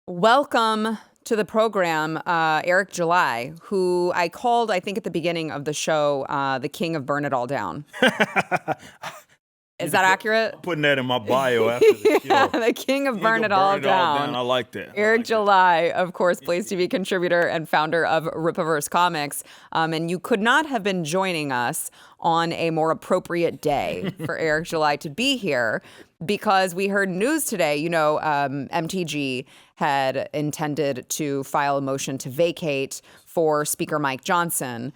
Welcome to the program, Eric July, who I called, I think at the beginning of the show, the king of Burn It All Down. Is that accurate? I'm putting that in my bio after the show. Yeah, the king of Burn It All Down. I like that. Eric July, of course, Place TV contributor and founder of Ripaverse Comics. And you could not have been joining us on a more appropriate day for Eric July to be here, because we heard news today. You know, MTG had intended to file a motion to vacate for Speaker Mike Johnson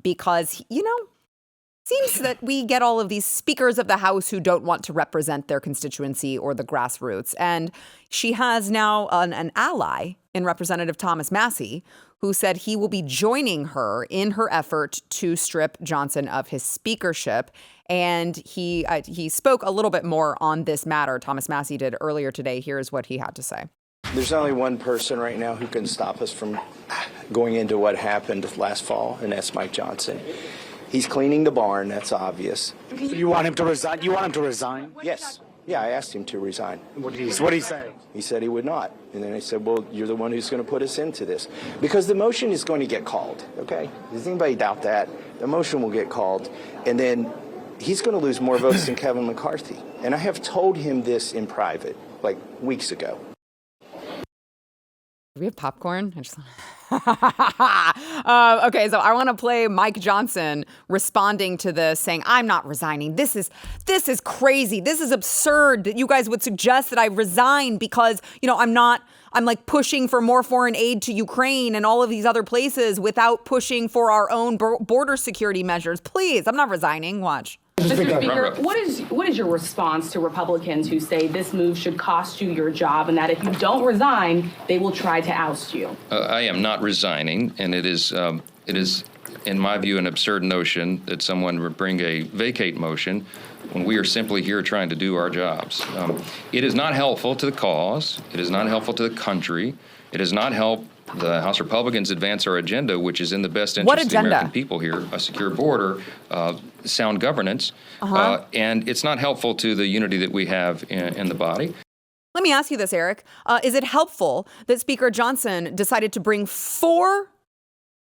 because, you know, seems that we get all of these speakers of the House who don't want to represent their constituency or the grassroots. And she has now an ally in Representative Thomas Massie, who said he will be joining her in her effort to strip Johnson of his speakership. And he spoke a little bit more on this matter. Thomas Massie did earlier today. Here's what he had to say. There's only one person right now who can stop us from going into what happened last fall, and that's Mike Johnson. He's cleaning the barn, that's obvious. So you want him to resign? You want him to resign? Yes. Yeah, I asked him to resign. What did he say? He said he would not. And then I said, well, you're the one who's going to put us into this. Because the motion is going to get called, okay? Does anybody doubt that? The motion will get called, and then he's going to lose more votes than Kevin McCarthy. And I have told him this in private, like weeks ago. Do we have popcorn? I just okay, so I want to play Mike Johnson responding to this, saying, I'm not resigning. This is crazy. This is absurd that you guys would suggest that I resign because, you know, I'm like pushing for more foreign aid to Ukraine and all of these other places without pushing for our own border security measures. Please, I'm not resigning. Watch. Mr. Speaker, what is your response to Republicans who say this move should cost you your job and that if you don't resign, they will try to oust you? I am not resigning, and it is, in my view, an absurd notion that someone would bring a vacate motion when we are simply here trying to do our jobs. It is not helpful to the cause. It is not helpful to the country. It does not help the House Republicans advance our agenda, which is in the best interest of the American people here: a secure border, sound governance, and it's not helpful to the unity that we have in the body. Let me ask you this, Eric. Is it helpful that Speaker Johnson decided to bring 4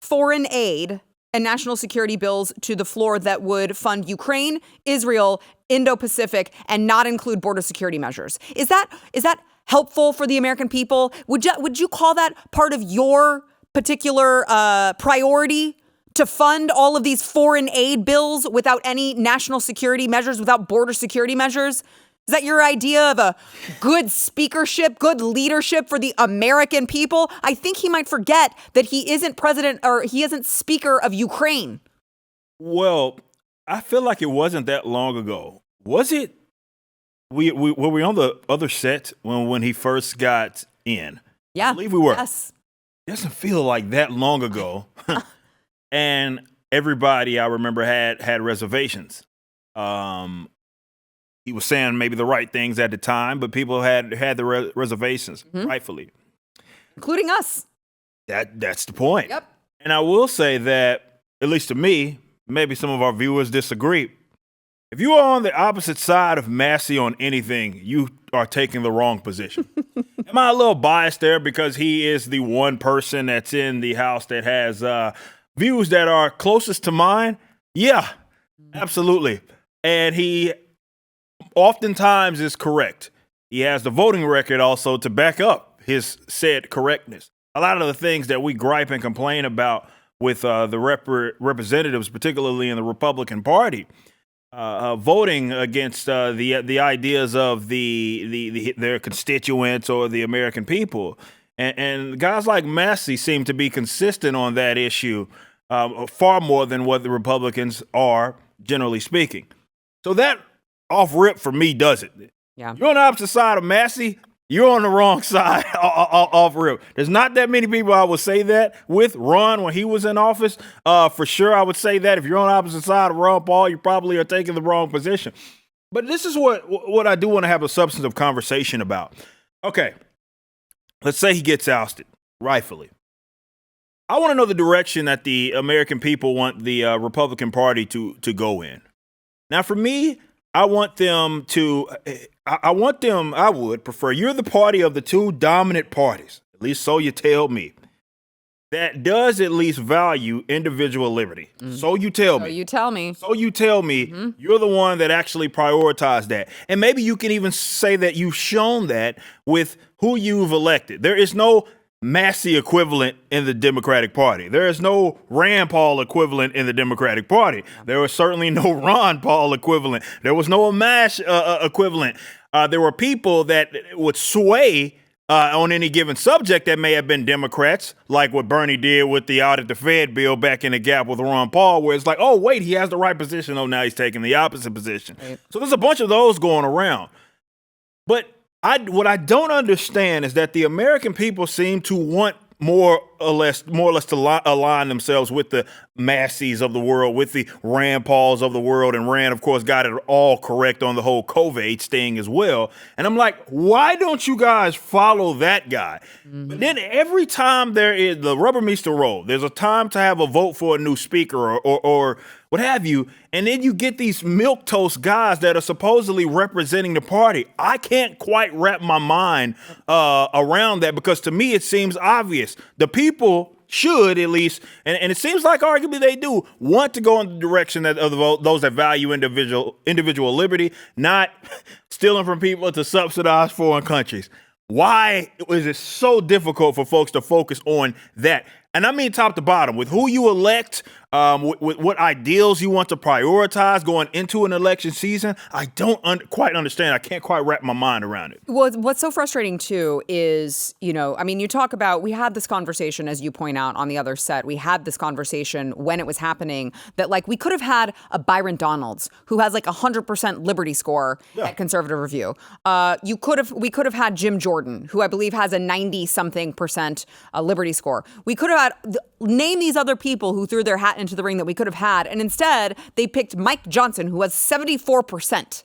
foreign aid and national security bills to the floor that would fund Ukraine, Israel, Indo-Pacific, and not include border security measures? Is that helpful for the American people? Would you call that part of your particular priority, to fund all of these foreign aid bills without any national security measures, without border security measures? Is that your idea of a good speakership, good leadership for the American people? I think he might forget that he isn't president, or he isn't speaker of Ukraine. Well, I feel like it wasn't that long ago. Was it? Were we on the other set when he first got in? Yeah. I believe we were. Yes. It doesn't feel like that long ago. And everybody, I remember, had reservations. He was saying maybe the right things at the time, but people had the reservations, rightfully. Including us. That's the point. Yep. And I will say that, at least to me, maybe some of our viewers disagree. If you are on the opposite side of Massie on anything, you are taking the wrong position. Am I a little biased there because he is the one person that's in the House that has views that are closest to mine? Yeah, absolutely. And he oftentimes is correct. He has the voting record also to back up his said correctness. A lot of the things that we gripe and complain about with the representatives, particularly in the Republican Party, voting against the ideas of their constituents or the American people. And guys like Massie seem to be consistent on that issue far more than what the Republicans are, generally speaking. So that off rip for me does it. Yeah. You're on the opposite side of Massie, you're on the wrong side off rip. There's not that many people I would say that with. Ron, when he was in office, for sure I would say that. If you're on the opposite side of Ron Paul, you probably are taking the wrong position. But this is what I do want to have a substantive conversation about. Okay, let's say he gets ousted, rightfully. I want to know the direction that the American people want the Republican Party to go in. Now, for me, I want them to, I would prefer, you're the party of the two dominant parties, at least so you tell me, that does at least value individual liberty. So you tell me. You tell me. So you tell me you're the one that actually prioritized that. And maybe you can even say that you've shown that with who you've elected. There is no Massie equivalent in the Democratic Party. There is no Rand Paul equivalent in the Democratic Party. There was certainly no Ron Paul equivalent. There was no Amash equivalent. There were people that would sway on any given subject that may have been Democrats, like what Bernie did with the audit the Fed bill back in the gap with Ron Paul, where it's like, oh, wait, he has the right position. Oh, now he's taking the opposite position. Right. So there's a bunch of those going around. But what I don't understand is that the American people seem to want more or less to align themselves with the Massies of the world, with the Rand Pauls of the world. And Rand, of course, got it all correct on the whole COVID thing as well. And I'm like, why don't you guys follow that guy? But then every time there is the rubber meets the road, there's a time to have a vote for a new speaker or what have you. And then you get these milquetoast guys that are supposedly representing the party. I can't quite wrap my mind around that, because to me, it seems obvious. The people should at least, and it seems like arguably they do, want to go in the direction of those that value individual liberty, not stealing from people to subsidize foreign countries. Why is it so difficult for folks to focus on that? And I mean top to bottom, with who you elect, with what ideals you want to prioritize going into an election season. I don't quite understand. I can't quite wrap my mind around it. Well, what's so frustrating, too, is, I mean, you talk about, we had this conversation, as you point out, on the other set. We had this conversation when it was happening that, like, we could have had a Byron Donalds who has, like, 100% liberty score at Conservative Review. We could have had Jim Jordan, who I believe has a 90-something% liberty score. We could have had, name these other people who threw their hat into the ring that we could have had. And instead, they picked Mike Johnson, who has 74%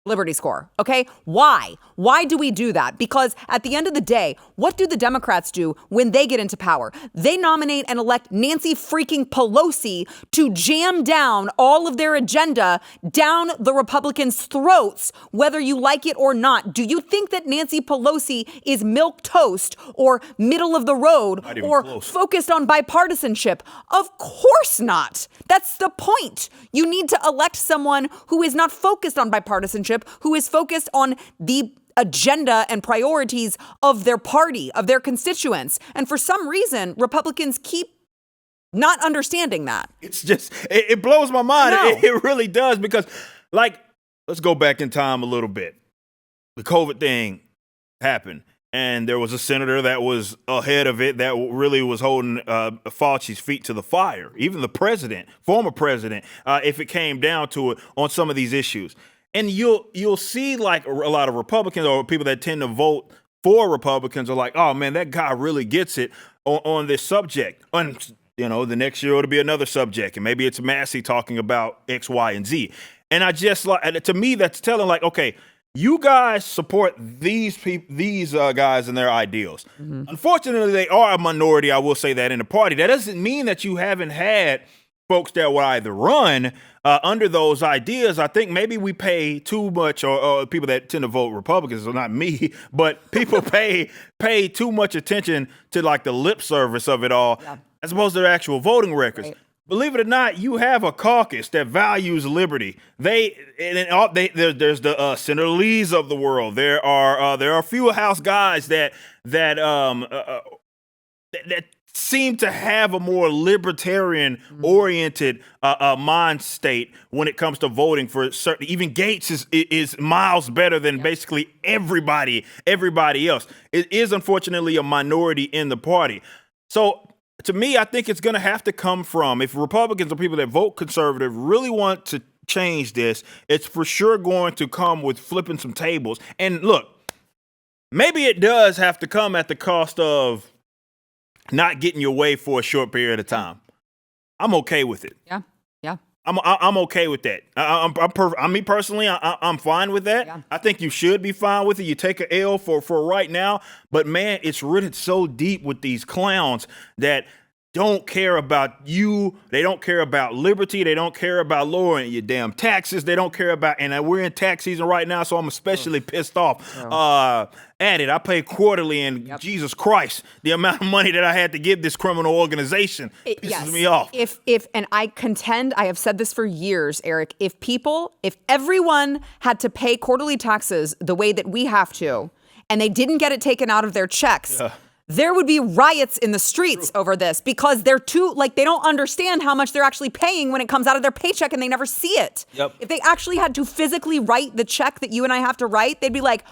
liberty score. Okay? Why? Why do we do that? Because at the end of the day, what do the Democrats do when they get into power? They nominate and elect Nancy freaking Pelosi to jam down all of their agenda down the Republicans' throats, whether you like it or not. Do you think that Nancy Pelosi is milquetoast or middle of the road or focused on bipartisanship? Of course not. That's the point. You need to elect someone who is not focused on bipartisanship, who is focused on the agenda and priorities of their party, of their constituents. And for some reason, Republicans keep not understanding that. It's just, it blows my mind. It really does, because, like, let's go back in time a little bit. The COVID thing happened, and there was a senator that was ahead of it that really was holding Fauci's feet to the fire. Even the president, former president, if it came down to it on some of these issues. And you'll see, like, a lot of Republicans or people that tend to vote for Republicans are like, oh, man, that guy really gets it on this subject. And, the next year it'll be another subject. And maybe it's Massie talking about X, Y, and Z. And I just, like, to me, that's telling, like, okay, you guys support these people, these guys and their ideals. Unfortunately, they are a minority, I will say that, in the party. That doesn't mean that you haven't had folks that will either run under those ideas. I think maybe we pay too much, or people that tend to vote Republicans, so not me, but people pay too much attention to, like, the lip service of it all, as opposed to their actual voting records. Right. Believe it or not, you have a caucus that values liberty. There's the Senator Lees of the world. There are a few House guys that seem to have a more libertarian-oriented mind state when it comes to voting for certain. Even Gates is miles better than basically everybody else. It is unfortunately a minority in the party. So to me, I think it's going to have to come from, if Republicans or people that vote conservative really want to change this, it's for sure going to come with flipping some tables. And look, maybe it does have to come at the cost of not getting your way for a short period of time. I'm okay with it. Yeah. I'm okay with that. Me personally, I'm fine with that. Yeah. I think you should be fine with it. You take an L for right now, but man, it's rooted so deep with these clowns that don't care about you. They don't care about liberty. They don't care about lowering your damn taxes. They don't care about, and we're in tax season right now, so I'm especially pissed off at it. I pay quarterly, and Jesus Christ, the amount of money that I had to give this criminal organization pisses me off. And I contend, I have said this for years, Eric, if everyone had to pay quarterly taxes the way that we have to, and they didn't get it taken out of their checks, there would be riots in the streets over this because they're they don't understand how much they're actually paying when it comes out of their paycheck and they never see it. If they actually had to physically write the check that you and I have to write, they'd be like,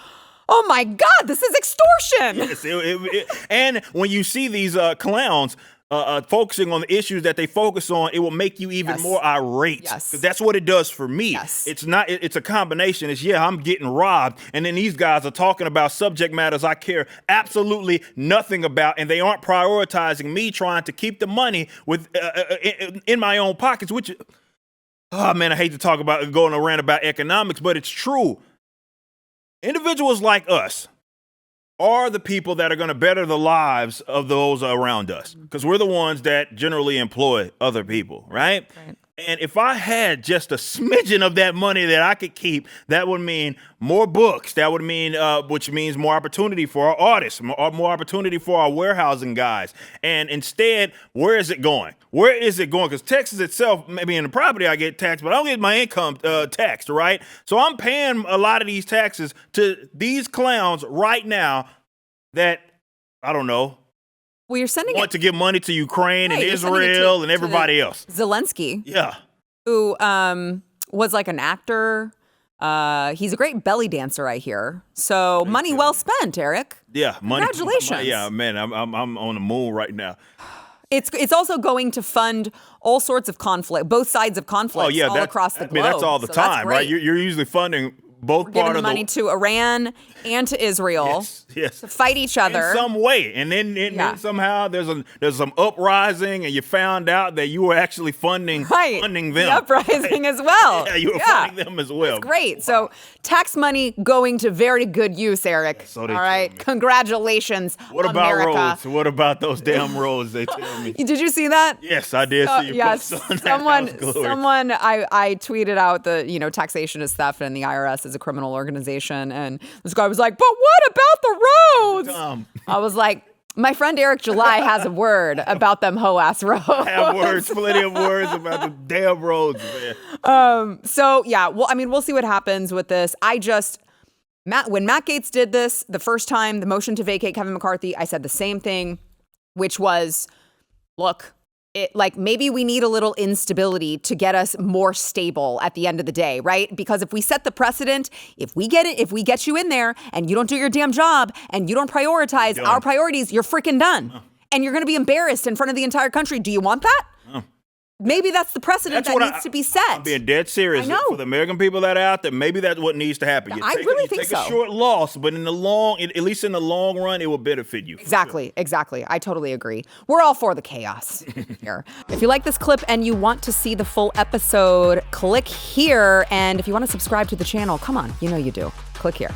oh my God, this is extortion. Yes, and when you see these clowns focusing on the issues that they focus on, it will make you even more irate. Because that's what it does for me. It's a combination. I'm getting robbed. And then these guys are talking about subject matters I care absolutely nothing about. And they aren't prioritizing me trying to keep the money in my own pockets, which, oh man, I hate to talk about going around about economics, but it's true. Individuals like us are the people that are going to better the lives of those around us, because we're the ones that generally employ other people, right? And if I had just a smidgen of that money that I could keep, that would mean more books. That would mean, which means more opportunity for our artists, more opportunity for our warehousing guys. And instead, where is it going? Where is it going? Because Texas itself, maybe in the property I get taxed, but I don't get my income taxed, right? So I'm paying a lot of these taxes to these clowns right now that, I don't know, well, you're sending want to give money to Ukraine and Israel and everybody else. Zelensky. Yeah. Who was like an actor. He's a great belly dancer, I hear. So money well spent, Eric. Yeah. Money. Congratulations. Yeah, man, I'm on the moon right now. It's also going to fund all sorts of conflict, both sides of conflict all across the globe. That's all the time, right? You're usually funding both giving the money to Iran and to Israel to fight each other in some way, and then somehow there's some uprising, and you found out that you were actually funding them. The uprising as well. Yeah, you were funding them as well. That's great. Wow. So tax money going to very good use, Eric. Yeah, so all right, congratulations, What America. about roads? What about those damn roads? They tell me. Did you see that? Yes, I did see you post on that. Someone, I tweeted out the taxation is theft and the IRS is a criminal organization, and this guy was like, but what about the roads? I was like, my friend Eric July has a word about them hoe-ass roads. I have plenty of words about the damn roads, man. So yeah, well, I mean, we'll see what happens with this. When Matt Gaetz did this the first time, the motion to vacate Kevin McCarthy, I said the same thing, which was, look, maybe we need a little instability to get us more stable at the end of the day, right? Because if we set the precedent, if we get you in there and you don't do your damn job and you don't prioritize our priorities, you're freaking done. And you're going to be embarrassed in front of the entire country. Do you want that? Maybe that's the precedent that needs to be set. I'm being dead serious. I know. For the American people that are out there, maybe that's what needs to happen. I really think so. Take a short loss, but at least in the long run, it will benefit you. Exactly. I totally agree. We're all for the chaos here. If you like this clip and you want to see the full episode, click here. And if you want to subscribe to the channel, come on, you know you do. Click here.